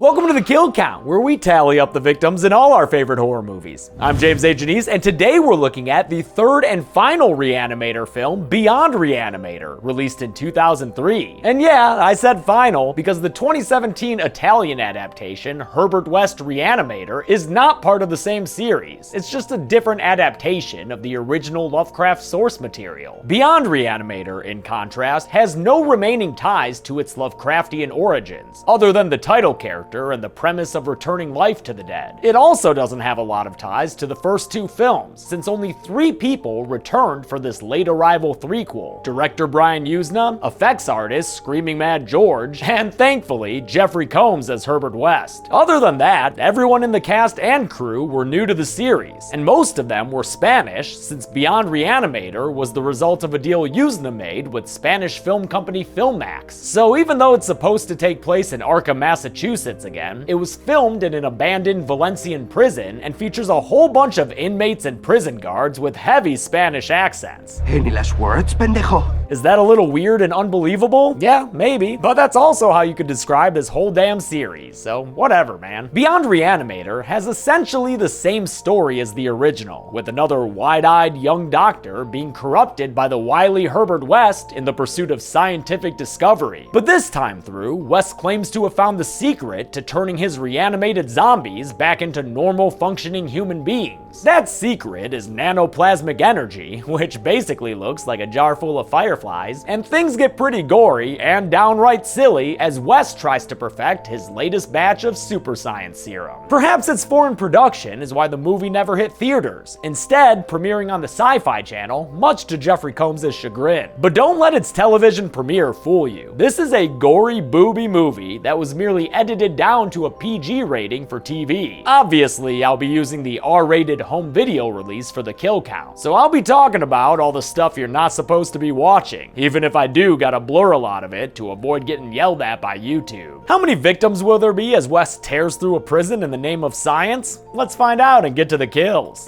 Welcome to the Kill Count, where we tally up the victims in all our favorite horror movies. I'm James A. Janice, and today we're looking at the third and final Re-Animator film, Beyond Re-Animator, released in 2003. And yeah, I said final because the 2017 Italian adaptation, Herbert West Re-Animator, is not part of the same series. It's just a different adaptation of the original Lovecraft source material. Beyond Re-Animator, in contrast, has no remaining ties to its Lovecraftian origins, other than the title character and the premise of returning life to the dead. It also doesn't have a lot of ties to the first two films, since only 3 people returned for this late arrival threequel: director Brian Usna, effects artist Screaming Mad George, and thankfully Jeffrey Combs as Herbert West. Other than that, everyone in the cast and crew were new to the series, and most of them were Spanish, since Beyond Re-Animator was the result of a deal Usna made with Spanish film company Filmax. So even though it's supposed to take place in Arkham, Massachusetts again, it was filmed in an abandoned Valencian prison and features a whole bunch of inmates and prison guards with heavy Spanish accents. Any last words, pendejo? Is that a little weird and unbelievable? Yeah, maybe, but that's also how you could describe this whole damn series, so whatever, man. Beyond Re-Animator has essentially the same story as the original, with another wide-eyed young doctor being corrupted by the wily Herbert West in the pursuit of scientific discovery. But this time through, West claims to have found the secret to turning his reanimated zombies back into normal functioning human beings. That secret is nanoplasmic energy, which basically looks like a jar full of fireflies, and things get pretty gory and downright silly as West tries to perfect his latest batch of super science serum. Perhaps its foreign production is why the movie never hit theaters, instead premiering on the Sci-Fi Channel, much to Jeffrey Combs' chagrin. But don't let its television premiere fool you. This is a gory, booby movie that was merely edited down to a PG rating for TV. Obviously, I'll be using the R-rated home video release for the kill count, so I'll be talking about all the stuff you're not supposed to be watching, even if I do gotta blur a lot of it to avoid getting yelled at by YouTube. How many victims will there be as West tears through a prison in the name of science? Let's find out and get to the kills.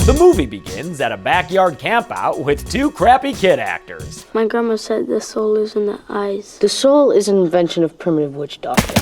The movie begins at a backyard campout with 2 crappy kid actors. My grandma said the soul is in the eyes. The soul is an invention of primitive witch doctor.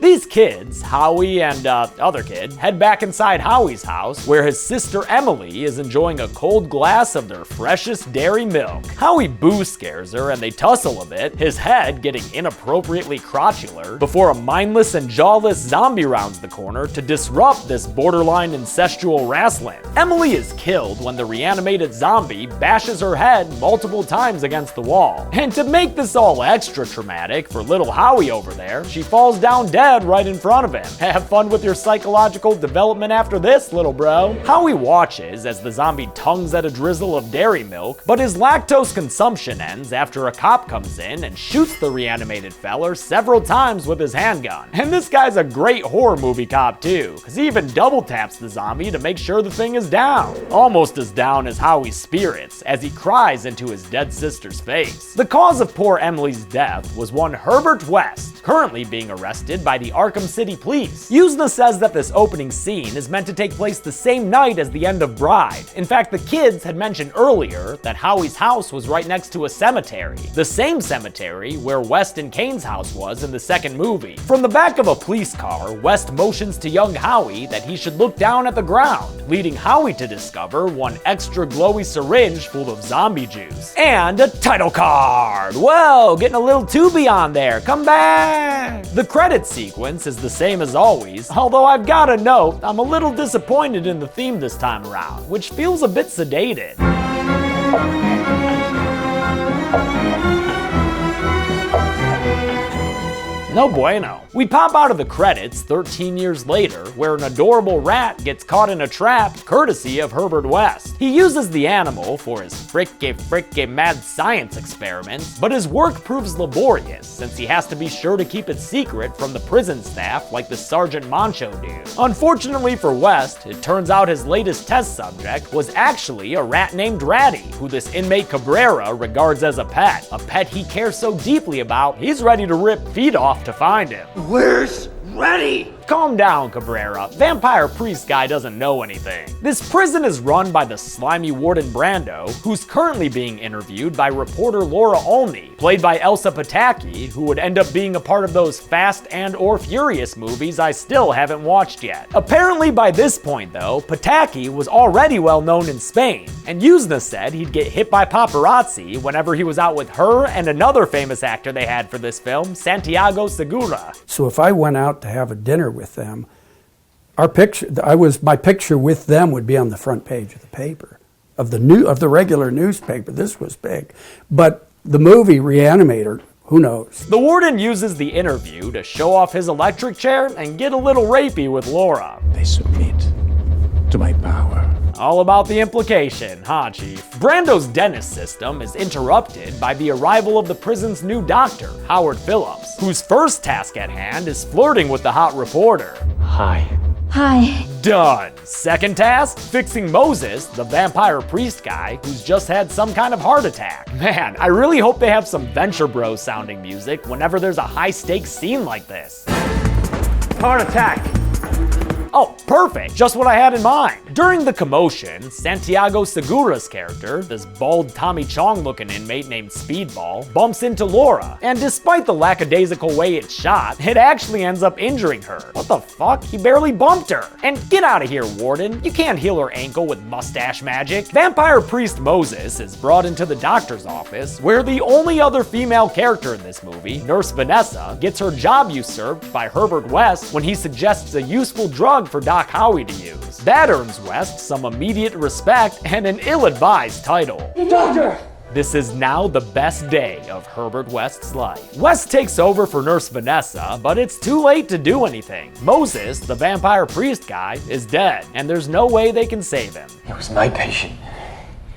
These kids, Howie and other kid, head back inside Howie's house where his sister Emily is enjoying a cold glass of their freshest dairy milk. Howie boo scares her and they tussle a bit, his head getting inappropriately crotchular, before a mindless and jawless zombie rounds the corner to disrupt this borderline incestual wrestling. Emily is killed when the reanimated zombie bashes her head multiple times against the wall. And to make this all extra traumatic for little Howie over there, she falls down dead right in front of him. Have fun with your psychological development after this, little bro. Howie watches as the zombie tongues at a drizzle of dairy milk, but his lactose consumption ends after a cop comes in and shoots the reanimated feller several times with his handgun. And this guy's a great horror movie cop too, because he even double taps the zombie to make sure the thing is down. Almost as down as Howie's spirits, as he cries into his dead sister's face. The cause of poor Emily's death was one Herbert West, currently being arrested by the Arkham City Police. Usna says that this opening scene is meant to take place the same night as the end of Bride. In fact, the kids had mentioned earlier that Howie's house was right next to a cemetery, the same cemetery where West and Kane's house was in the second movie. From the back of a police car, West motions to young Howie that he should look down at the ground, leading Howie to discover one extra glowy syringe full of zombie juice. And a title card! Whoa, getting a little too beyond there, come back! The credits sequence is the same as always, although I've gotta note, I'm a little disappointed in the theme this time around, which feels a bit sedated. No bueno. We pop out of the credits 13 years later, where an adorable rat gets caught in a trap courtesy of Herbert West. He uses the animal for his fricky mad science experiments, but his work proves laborious since he has to be sure to keep it secret from the prison staff like the Sergeant Moncho dude. Unfortunately for West, it turns out his latest test subject was actually a rat named Ratty, who this inmate Cabrera regards as a pet he cares so deeply about, he's ready to rip feet off to find him. Where's ready! Calm down, Cabrera. Vampire priest guy doesn't know anything. This prison is run by the slimy warden Brando, who's currently being interviewed by reporter Laura Olney, played by Elsa Pataki, who would end up being a part of those Fast and or Furious movies I still haven't watched yet. Apparently by this point though, Pataki was already well known in Spain, and Yuzna said he'd get hit by paparazzi whenever he was out with her and another famous actor they had for this film, Santiago Segura. So if I went out to have a dinner with them, my picture with them would be on the front page of the paper, of the regular newspaper. This was big. But the movie Re-Animator, who knows? The warden uses the interview to show off his electric chair and get a little rapey with Laura. They submit to my power. All about the implication, huh, Chief? Brando's dentist system is interrupted by the arrival of the prison's new doctor, Howard Phillips, whose first task at hand is flirting with the hot reporter. Hi. Hi. Done. Second task, fixing Moses, the vampire priest guy, who's just had some kind of heart attack. Man, I really hope they have some Venture Bros sounding music whenever there's a high-stakes scene like this. Heart attack. Oh, perfect! Just what I had in mind. During the commotion, Santiago Segura's character, this bald Tommy Chong-looking inmate named Speedball, bumps into Laura, and despite the lackadaisical way it's shot, it actually ends up injuring her. What the fuck? He barely bumped her! And get out of here, Warden. You can't heal her ankle with mustache magic. Vampire priest Moses is brought into the doctor's office, where the only other female character in this movie, Nurse Vanessa, gets her job usurped by Herbert West when he suggests a useful drug for Doc Howie to use. That earns West some immediate respect and an ill-advised title. Doctor! This is now the best day of Herbert West's life. West takes over for Nurse Vanessa, but it's too late to do anything. Moses, the vampire priest guy, is dead, and there's no way they can save him. He was my patient.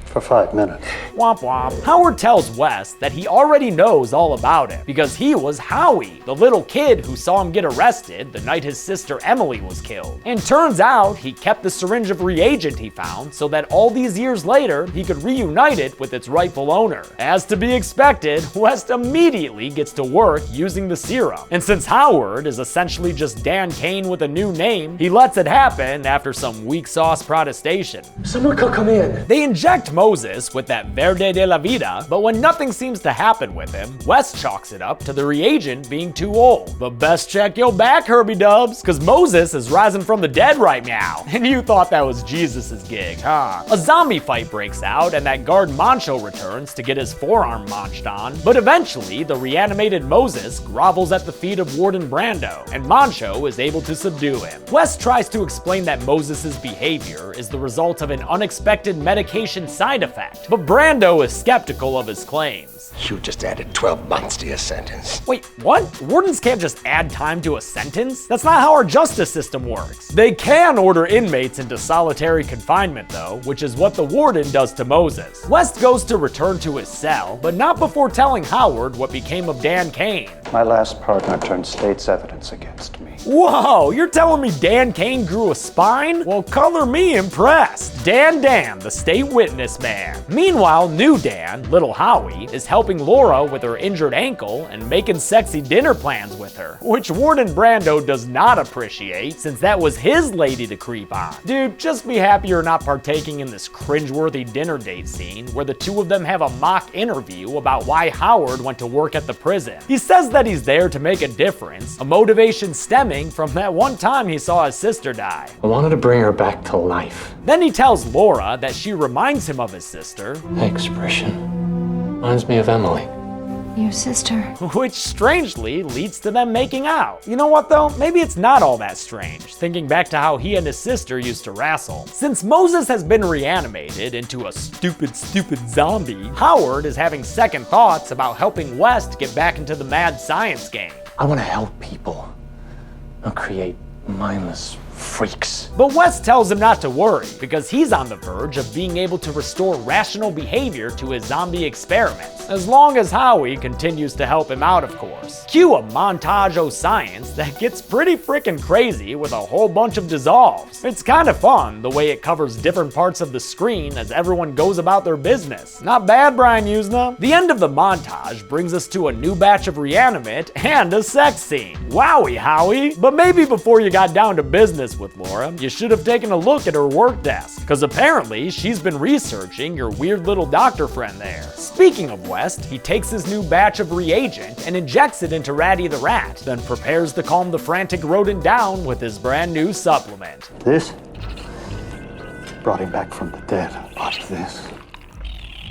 For 5 minutes. Womp womp. Howard tells West that he already knows all about it because he was Howie, the little kid who saw him get arrested the night his sister Emily was killed. And turns out he kept the syringe of reagent he found so that all these years later he could reunite it with its rightful owner. As to be expected, West immediately gets to work using the serum. And since Howard is essentially just Dan Kane with a new name, he lets it happen after some weak sauce protestation. Someone could come in. They inject Moses with that Verde de la Vida, but when nothing seems to happen with him, West chalks it up to the reagent being too old. But best check your back, Herbie Dubs, cause Moses is rising from the dead right now. And you thought that was Jesus' gig, huh? A zombie fight breaks out and that guard Mancho returns to get his forearm manched on, but eventually the reanimated Moses grovels at the feet of Warden Brando, and Mancho is able to subdue him. West tries to explain that Moses' behavior is the result of an unexpected medication side effect, but Brando is skeptical of his claims. You just added 12 months to your sentence. Wait, what? Wardens can't just add time to a sentence? That's not how our justice system works. They can order inmates into solitary confinement though, which is what the warden does to Moses. West goes to return to his cell, but not before telling Howard what became of Dan Kane. My last partner turned state's evidence against me. Whoa, you're telling me Dan Kane grew a spine? Well, color me impressed. Dan, the state witness man. Meanwhile, new Dan, little Howie, is helping Laura with her injured ankle and making sexy dinner plans with her, which Warden Brando does not appreciate since that was his lady to creep on. Dude, just be happy you're not partaking in this cringeworthy dinner date scene where the two of them have a mock interview about why Howard went to work at the prison. He says that he's there to make a difference, a motivation stemming from that one time he saw his sister die. I wanted to bring her back to life. Then he tells Laura that she reminds him of his sister. That expression reminds me of Emily. Your sister. Which strangely leads to them making out. You know what though? Maybe it's not all that strange, thinking back to how he and his sister used to wrestle. Since Moses has been reanimated into a stupid zombie, Howard is having second thoughts about helping West get back into the mad science game. I want to help people, not create mindless freaks. But West tells him not to worry, because he's on the verge of being able to restore rational behavior to his zombie experiments, as long as Howie continues to help him out, of course. Cue a montage of science that gets pretty freaking crazy with a whole bunch of dissolves. It's kind of fun the way it covers different parts of the screen as everyone goes about their business. Not bad, Brian Usna. The end of the montage brings us to a new batch of Re-Animate and a sex scene. Wowie, Howie. But maybe before you got down to business with Laura, you should have taken a look at her work desk, because apparently she's been researching your weird little doctor friend there. Speaking of West, he takes his new batch of reagent and injects it into Ratty the Rat, then prepares to calm the frantic rodent down with his brand new supplement. This brought him back from the dead. Watch this.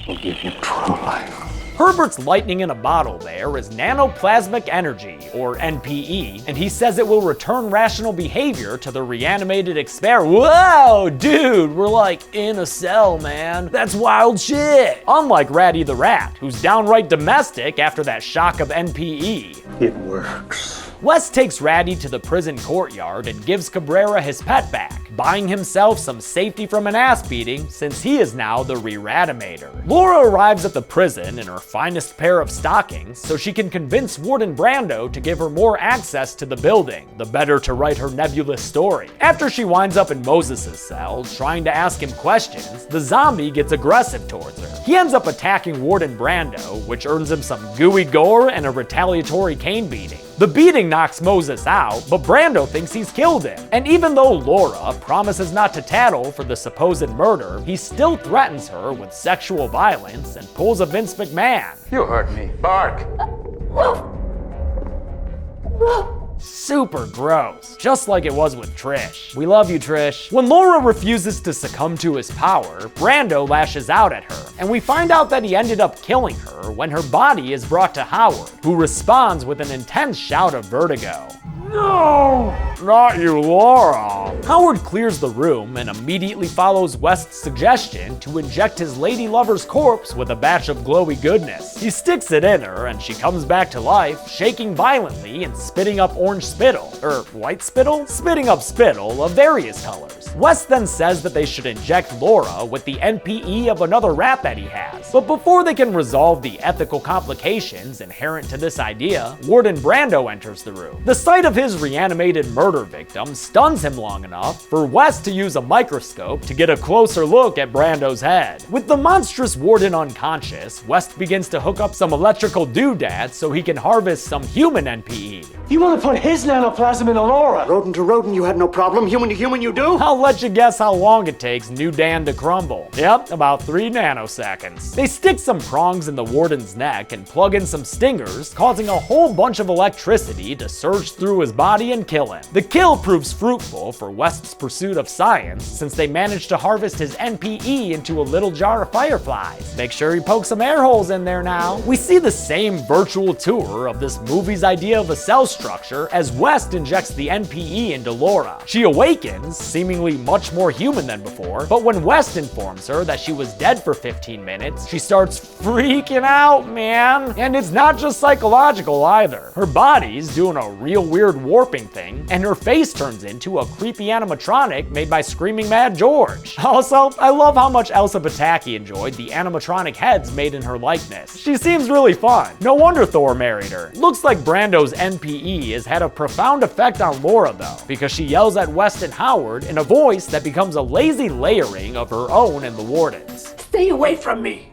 Will give him true life. Herbert's lightning in a bottle there is nanoplasmic energy, or NPE, and he says it will return rational behavior to the reanimated experiment. Whoa, dude, we're like in a cell, man. That's wild shit. Unlike Ratty the Rat, who's downright domestic after that shock of NPE. It works. Wes takes Ratty to the prison courtyard and gives Cabrera his pet back, buying himself some safety from an ass beating since he is now the Re-Animator. Laura arrives at the prison in her finest pair of stockings so she can convince Warden Brando to give her more access to the building, the better to write her nebulous story. After she winds up in Moses' cell trying to ask him questions, the zombie gets aggressive towards her. He ends up attacking Warden Brando, which earns him some gooey gore and a retaliatory cane beating. The beating knocks Moses out, but Brando thinks he's killed him. And even though Laura promises not to tattle for the supposed murder, he still threatens her with sexual violence and pulls a Vince McMahon. You hurt me. Bark. Super gross, just like it was with Trish. We love you, Trish. When Laura refuses to succumb to his power, Brando lashes out at her, and we find out that he ended up killing her when her body is brought to Howard, who responds with an intense shout of vertigo. No! Not you, Laura! Howard clears the room and immediately follows West's suggestion to inject his lady lover's corpse with a batch of glowy goodness. He sticks it in her and she comes back to life, shaking violently and spitting up orange spittle. White spittle? Spitting up spittle of various colors. West then says that they should inject Laura with the NPE of another rat that he has. But before they can resolve the ethical complications inherent to this idea, Warden Brando enters the room. The sight of his reanimated murder victim stuns him long enough for West to use a microscope to get a closer look at Brando's head. With the monstrous Warden unconscious, West begins to hook up some electrical doodads so he can harvest some human NPE. You want to put his nanoplasm in Laura? Rodent to rodent, you had no problem. Human to human, you do? I'll let you guess how long it takes New Dan to crumble. Yep, about 3 nanoseconds. They stick some prongs in the Warden's neck and plug in some stingers, causing a whole bunch of electricity to surge through his body and kill him. The kill proves fruitful for West's pursuit of science, since they managed to harvest his NPE into a little jar of fireflies. Make sure you poke some air holes in there now. We see the same virtual tour of this movie's idea of a cell structure as West injects the NPE into Laura. She awakens, seemingly much more human than before, but when West informs her that she was dead for 15 minutes, she starts freaking out, man. And it's not just psychological either. Her body's doing a real weird warping thing, and her face turns into a creepy animatronic made by Screaming Mad George. Also, I love how much Elsa Pataki enjoyed the animatronic heads made in her likeness. She seems really fun. No wonder Thor married her. Looks like Brando's NPE has had a profound effect on Laura though, because she yells at West and Howard in a voice that becomes a lazy layering of her own and the Warden's. Stay away from me.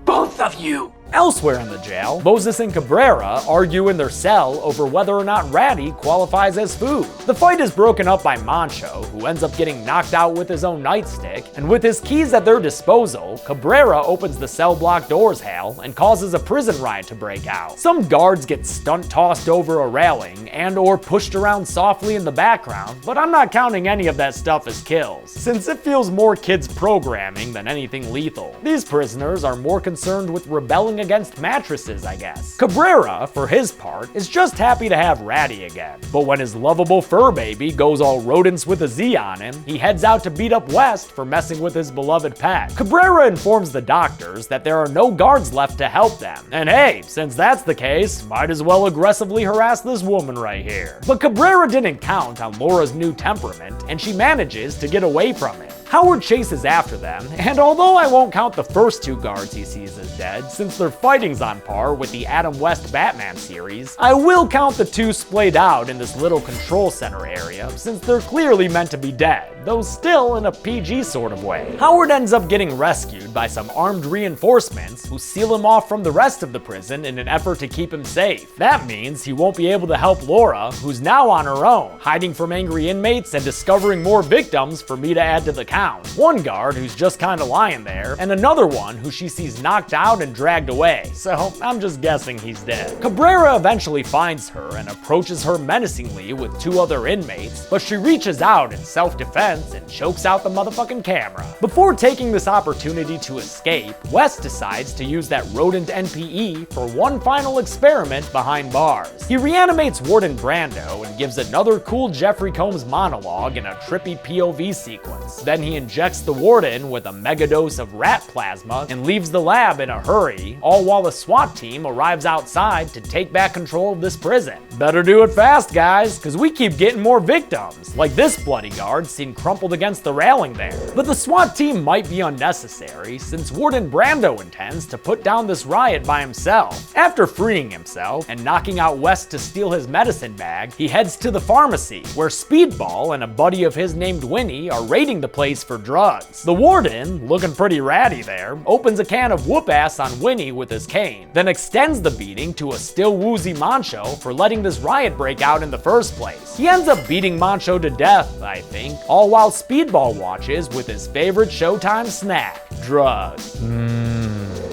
Both of you. Elsewhere in the jail, Moses and Cabrera argue in their cell over whether or not Ratty qualifies as food. The fight is broken up by Mancho, who ends up getting knocked out with his own nightstick, and with his keys at their disposal, Cabrera opens the cell block doors, and causes a prison riot to break out. Some guards get stunt-tossed over a railing and or pushed around softly in the background, but I'm not counting any of that stuff as kills, since it feels more kids programming than anything lethal. These prisoners are more concerned with rebelling against mattresses, I guess. Cabrera, for his part, is just happy to have Ratty again. But when his lovable fur baby goes all rodents with a Z on him, he heads out to beat up West for messing with his beloved pet. Cabrera informs the doctors that there are no guards left to help them. And hey, since that's the case, might as well aggressively harass this woman right here. But Cabrera didn't count on Laura's new temperament, and she manages to get away from it. Howard chases after them, and although I won't count the first two guards he sees as dead, since their fighting's on par with the Adam West Batman series, I will count the two splayed out in this little control center area, since they're clearly meant to be dead, though still in a PG sort of way. Howard ends up getting rescued by some armed reinforcements who seal him off from the rest of the prison in an effort to keep him safe. That means he won't be able to help Laura, who's now on her own, hiding from angry inmates and discovering more victims for me to add to the count. One guard who's just kinda lying there, and another one who she sees knocked out and dragged away, so I'm just guessing he's dead. Cabrera eventually finds her and approaches her menacingly with two other inmates, but she reaches out in self-defense and chokes out the motherfucking camera. Before taking this opportunity to escape, West decides to use that rodent NPE for one final experiment behind bars. He reanimates Warden Brando and gives another cool Jeffrey Combs monologue in a trippy POV sequence. Then he injects the warden with a megadose of rat plasma and leaves the lab in a hurry, all while the SWAT team arrives outside to take back control of this prison. Better do it fast, guys, because we keep getting more victims, like this bloody guard seen crumpled against the railing there. But the SWAT team might be unnecessary, since Warden Brando intends to put down this riot by himself. After freeing himself and knocking out West to steal his medicine bag, he heads to the pharmacy, where Speedball and a buddy of his named Winnie are raiding the place for drugs. The warden, looking pretty ratty there, opens a can of whoop-ass on Winnie with his cane, then extends the beating to a still woozy Mancho for letting this riot break out in the first place. He ends up beating Mancho to death, I think, all while Speedball watches with his favorite Showtime snack, drugs.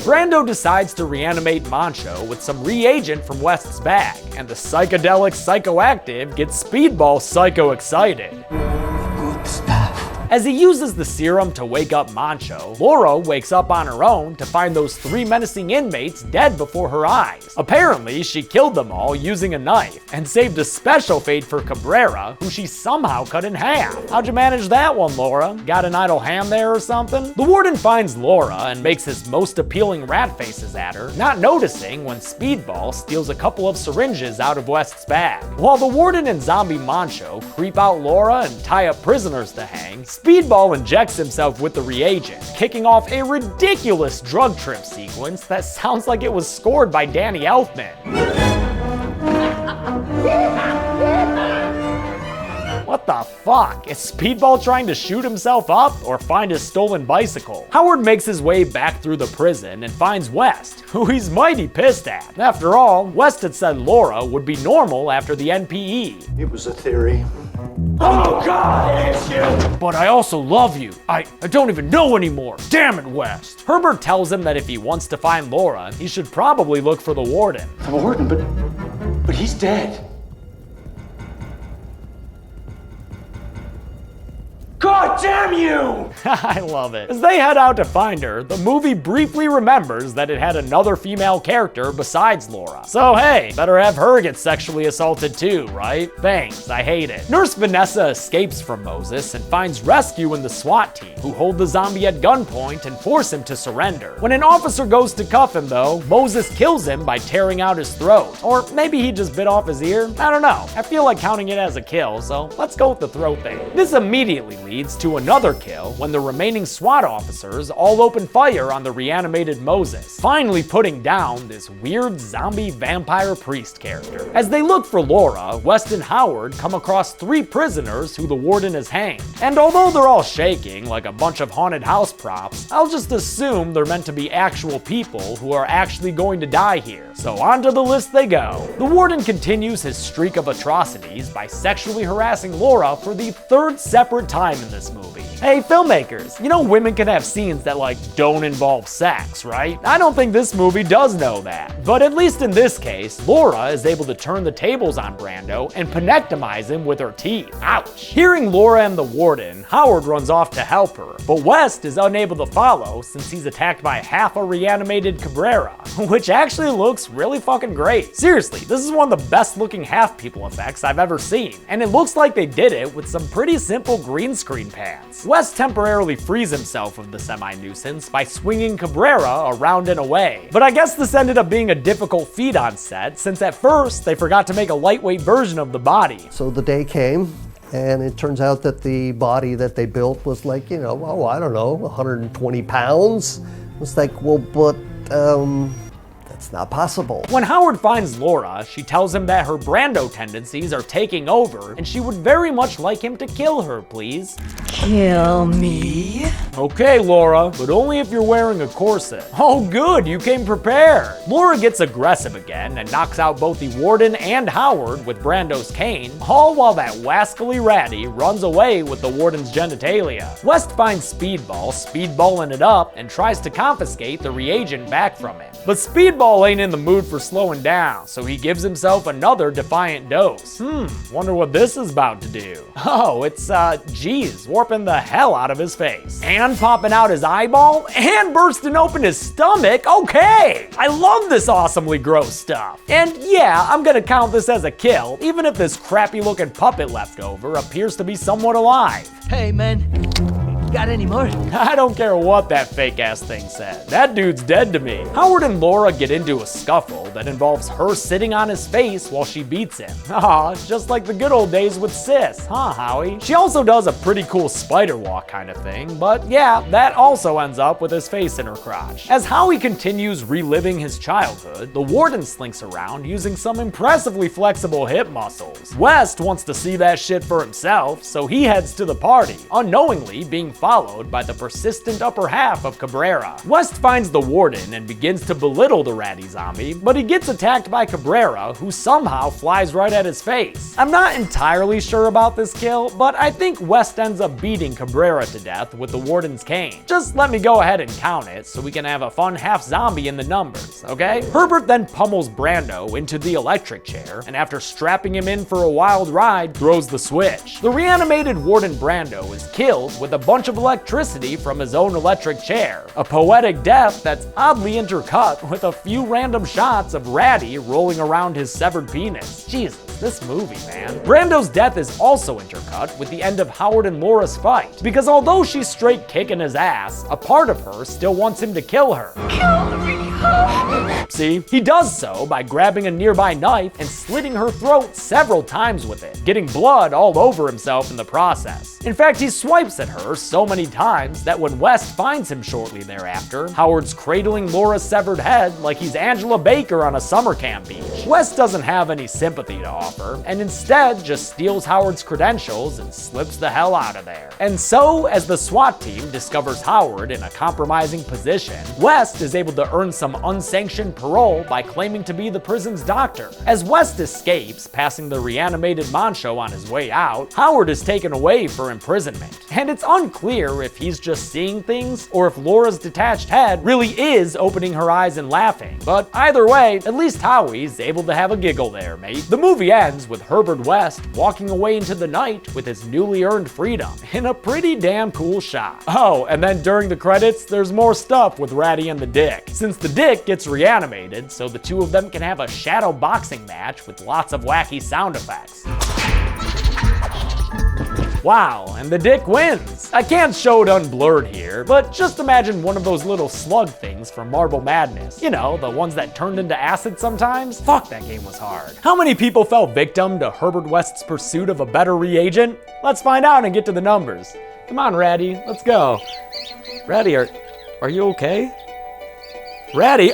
Brando decides to reanimate Mancho with some reagent from West's bag, and the psychedelic psychoactive gets Speedball psycho excited. Good stuff. As he uses the serum to wake up Mancho, Laura wakes up on her own to find those three menacing inmates dead before her eyes. Apparently, she killed them all using a knife, and saved a special fate for Cabrera, who she somehow cut in half. How'd you manage that one, Laura? Got an idle hand there or something? The warden finds Laura and makes his most appealing rat faces at her, not noticing when Speedball steals a couple of syringes out of West's bag. While the warden and zombie Mancho creep out Laura and tie up prisoners to hang, Speedball injects himself with the reagent, kicking off a ridiculous drug trip sequence that sounds like it was scored by Danny Elfman. What the fuck? Is Speedball trying to shoot himself up or find his stolen bicycle? Howard makes his way back through the prison and finds West, who he's mighty pissed at. After all, West had said Laura would be normal after the NPE. It was a theory. Oh God, it's you! But I also love you. I don't even know anymore. Damn it, West. Herbert tells him that if he wants to find Laura, he should probably look for the warden. The warden, but he's dead. God damn you! I love it. As they head out to find her, the movie briefly remembers that it had another female character besides Laura. So hey, better have her get sexually assaulted too, right? Thanks, I hate it. Nurse Vanessa escapes from Moses and finds rescue in the SWAT team, who hold the zombie at gunpoint and force him to surrender. When an officer goes to cuff him though, Moses kills him by tearing out his throat. Or maybe he just bit off his ear? I don't know. I feel like counting it as a kill, so let's go with the throat thing. This immediately leads to another kill when the remaining SWAT officers all open fire on the reanimated Moses, finally putting down this weird zombie vampire priest character. As they look for Laura, West and Howard come across three prisoners who the warden has hanged. And although they're all shaking like a bunch of haunted house props, I'll just assume they're meant to be actual people who are actually going to die here. So onto the list they go. The warden continues his streak of atrocities by sexually harassing Laura for the third separate time in this movie. Hey, filmmakers, you know women can have scenes that like don't involve sex, right? I don't think this movie does know that. But at least in this case, Laura is able to turn the tables on Brando and penectomize him with her teeth. Ouch. Hearing Laura and the warden, Howard runs off to help her, but West is unable to follow since he's attacked by half a reanimated Cabrera, which actually looks really fucking great. Seriously, this is one of the best looking half people effects I've ever seen, and it looks like they did it with some pretty simple green screen pans. West temporarily frees himself of the semi-nuisance by swinging Cabrera around and away, but I guess this ended up being a difficult feat on set since at first they forgot to make a lightweight version of the body. So the day came, and it turns out that the body that they built was like, oh, I don't know, 120 pounds. It's like, well, but, that's not possible. When Howard finds Laura, she tells him that her Brando tendencies are taking over, and she would very much like him to kill her, please. Kill me? Okay, Laura, but only if you're wearing a corset. Oh good, you came prepared. Laura gets aggressive again and knocks out both the warden and Howard with Brando's cane, all while that wascally ratty runs away with the warden's genitalia. West finds Speedball, speedballing it up, and tries to confiscate the reagent back from him. But Speedball ain't in the mood for slowing down, so he gives himself another defiant dose. Wonder what this is about to do. Oh, it's, geez, warping the hell out of his face. And popping out his eyeball, and bursting open his stomach. Okay, I love this awesomely gross stuff. And yeah, I'm gonna count this as a kill, even if this crappy looking puppet left over appears to be somewhat alive. Hey, man. Got any more? I don't care what that fake ass thing said. That dude's dead to me. Howard and Laura get into a scuffle that involves her sitting on his face while she beats him. Aw, just like the good old days with Sis, huh, Howie? She also does a pretty cool spider walk kind of thing, but yeah, that also ends up with his face in her crotch. As Howie continues reliving his childhood, the warden slinks around using some impressively flexible hip muscles. West wants to see that shit for himself, so he heads to the party, unknowingly being followed by the persistent upper half of Cabrera. West finds the warden and begins to belittle the ratty zombie, but he gets attacked by Cabrera, who somehow flies right at his face. I'm not entirely sure about this kill, but I think West ends up beating Cabrera to death with the warden's cane. Just let me go ahead and count it so we can have a fun half zombie in the numbers, okay? Herbert then pummels Brando into the electric chair, and after strapping him in for a wild ride, throws the switch. The reanimated warden Brando is killed with a bunch of electricity from his own electric chair. A poetic death that's oddly intercut with a few random shots of Ratty rolling around his severed penis. Jesus, this movie, man. Brando's death is also intercut with the end of Howard and Laura's fight, because although she's straight kicking his ass, a part of her still wants him to kill her. Kill me! See, he does so by grabbing a nearby knife and slitting her throat several times with it, getting blood all over himself in the process. In fact, he swipes at her so many times that when West finds him shortly thereafter, Howard's cradling Laura's severed head like he's Angela Baker on a summer camp beach. West doesn't have any sympathy to offer, and instead just steals Howard's credentials and slips the hell out of there. And so, as the SWAT team discovers Howard in a compromising position, West is able to earn some unsanctioned parole by claiming to be the prison's doctor. As West escapes, passing the reanimated Moncho on his way out, Howard is taken away for imprisonment. And it's unclear if he's just seeing things or if Laura's detached head really is opening her eyes and laughing. But either way, at least Howie's able to have a giggle there, mate. The movie ends with Herbert West walking away into the night with his newly earned freedom in a pretty damn cool shot. Oh, and then during the credits, there's more stuff with Ratty and the Dick, since the Dick gets reanimated so the two of them can have a shadow boxing match with lots of wacky sound effects. Wow, and the Dick wins. I can't show it unblurred here, but just imagine one of those little slug things from Marble Madness. You know, the ones that turned into acid sometimes? Fuck, that game was hard. How many people fell victim to Herbert West's pursuit of a better reagent? Let's find out and get to the numbers. Come on, Ratty, let's go. Ratty, are you okay? Ratty?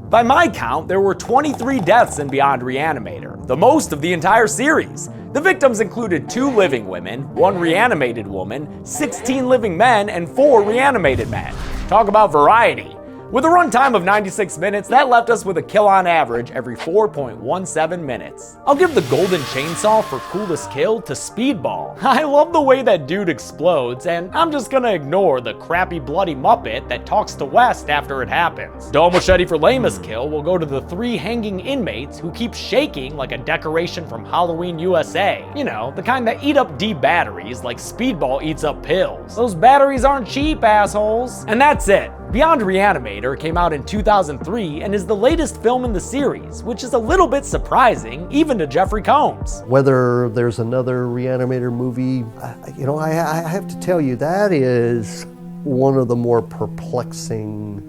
By my count, there were 23 deaths in Beyond Re-Animator, the most of the entire series. The victims included 2 living women, 1 reanimated woman, 16 living men, and 4 reanimated men. Talk about variety. With a runtime of 96 minutes, that left us with a kill on average every 4.17 minutes. I'll give the golden chainsaw for coolest kill to Speedball. I love the way that dude explodes, and I'm just gonna ignore the crappy bloody Muppet that talks to West after it happens. Dull machete for lamest kill will go to the 3 hanging inmates who keep shaking like a decoration from Halloween USA. You know, the kind that eat up D batteries like Speedball eats up pills. Those batteries aren't cheap, assholes. And that's it. Beyond Re-Animator came out in 2003 and is the latest film in the series, which is a little bit surprising, even to Jeffrey Combs. Whether there's another Re-Animator movie, I have to tell you, that is one of the more perplexing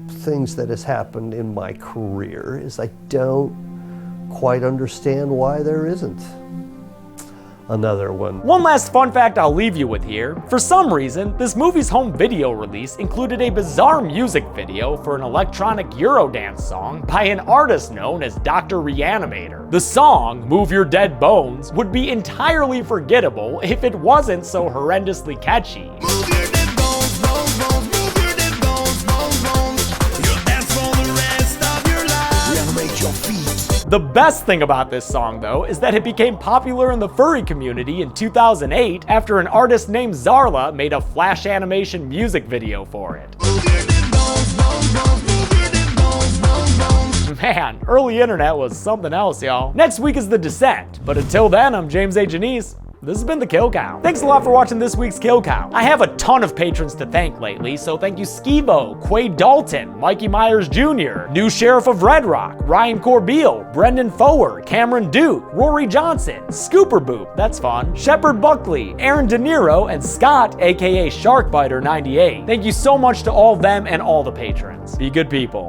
things that has happened in my career, is I don't quite understand why there isn't another one. One last fun fact I'll leave you with here. For some reason, this movie's home video release included a bizarre music video for an electronic Eurodance song by an artist known as Dr. Re-Animator. The song, Move Your Dead Bones, would be entirely forgettable if it wasn't so horrendously catchy. Move your dead bones, bones, bones, move your dead bones, bones, bones. You'll dance for the rest of your life. Reanimate your feet. The best thing about this song, though, is that it became popular in the furry community in 2008 after an artist named Zarla made a flash animation music video for it. Man, early internet was something else, y'all. Next week is The Descent, but until then, I'm James A. Janice. This has been The Kill Count. Thanks a lot for watching this week's Kill Count. I have a ton of patrons to thank lately, so thank you Skivo, Quade Dalton, Mikey Myers Jr., new Sheriff of Red Rock, Ryan Corbeil, Brendan Forward, Cameron Duke, Rory Johnson, Scooper Boop, that's fun, Shepard Buckley, Aaron De Niro, and Scott, aka Sharkbiter98. Thank you so much to all of them and all the patrons. Be good people.